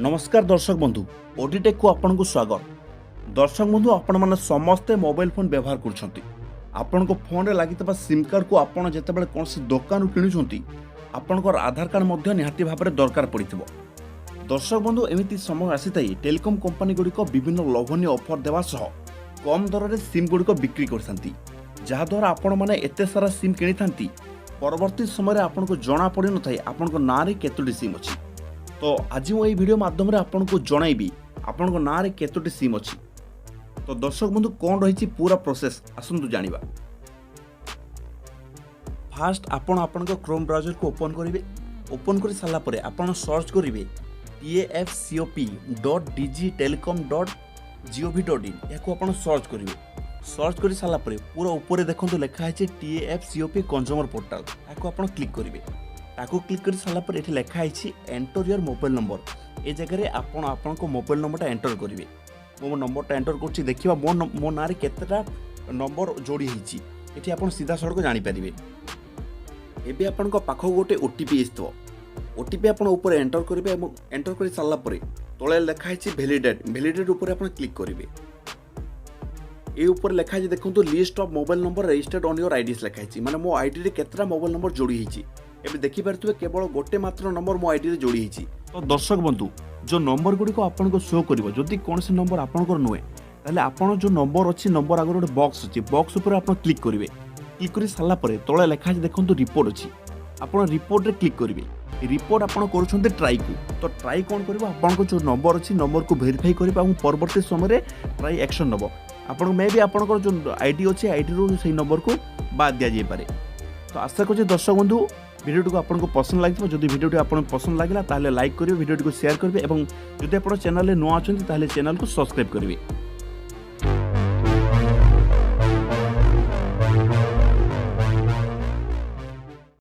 नमस्कार दर्शक बंधु ओडीटेक को आपन को स्वागत। दर्शक बंधु आपण माने समस्ते मोबाइल फोन व्यवहार करछंती। आपन को फोन रे लागितबा सिम कार्ड को आपण जेतेबेले कोनसी दुकान किणुछंती आपन को आधार कार्ड मध्ये निहाती भाबरे दरकार पड़िथिबो। दर्शक बंधु एमिति समय आसीताई टेलीकॉम कंपनी गुडी को विभिन्न लोभनीय ऑफर देवा सह कम दर रे सिम गुडी को बिक्री करथंती, जहा द्वारा आपण माने एते सारा सिम किनिथंती परवर्ती समय रे आपन को जणा पड़ि नथाय आपन को ना रे केतोटी सिम अछि। तो आज मुझे वीडियो माध्यम रे आपन को जणाइबी आपन को ना रे केतोटी सिम अछि। तो दर्शक बंधु कोन रहिछि पूरा प्रोसेस आसंतु जानिबा। फास्ट आपन को क्रोम ब्राउजर को ओपन करिवे। ओपन करि साला परे आपन सर्च करिवे tafcop.digitelecom.gov.in याको आपन सर्च करिवे। सर्च करि साला परे पूरा ऊपर देखंतु लिखा है TAFCOP कंज्यूमर पोर्टल याको आपन क्लिक करिवे। ताको क्लिक कर साला पर एठी लिखा है एंटर योर मोबाइल नंबर। ए जगह रे आपन को मोबाइल नंबरटा एंटर करिवे। मो नंबरटा एंटर करछि देखिबा मो नारे केतेटा नंबर जोड़ी हिची एठी आपन सीधा सड़क जानि परिबे। एबे आपन को पाखो गोटे ओटीपी आइतो। ओटीपी आपन ऊपर एंटर करिवे एवं एंटर करि साला पर तळे लिखा है वैलिडेट ऊपर आपन क्लिक करिवे। ए ऊपर लिखा है देखंतु list of mobile number registered on your IDs लिखा है माने मो आईडी रे केतेटा मोबाइल नंबर जोड़ी हिची। एबे देखि पारथुबे केवल गोटे मात्र नंबर मो आईडी रे जोड़ी हिची। तो दर्शक बंधु जो नंबर गुडी को आपन को शो करिवो जदी कोनसे नंबर आपन को नुए ताले आपन जो नंबर अछि नंबर आगर गोटे बॉक्स अछि बॉक्स ऊपर आपन क्लिक करिवे। क्लिक करि साला परे तळे लिखा है देखंतु रिपोर्ट अछि आपन रिपोर्ट रे क्लिक करिवे। रिपोर्ट आपन करूछन्ते ट्राई को तो ट्राई कोन करिवो आपन को जो नंबर अछि नंबर को वेरीफाई करिवो आ परवर्ती समय रे ट्राई एक्शन नबो आपन मे भी आपन को जो आईडी अछि आईडी रो सही नंबर को बाद दिया जाय पारे। तो आशा करछि दर्शक बंधु वीडियो को आपको पसंद लगे। जदि वीडियो आपको पसंद लगे ताले लाइक करेंगे, वीडियो को शेयर करेंगे और जदि आप चैनल नुआ अच्छा ताले चैनल को सब्सक्राइब करेंगे।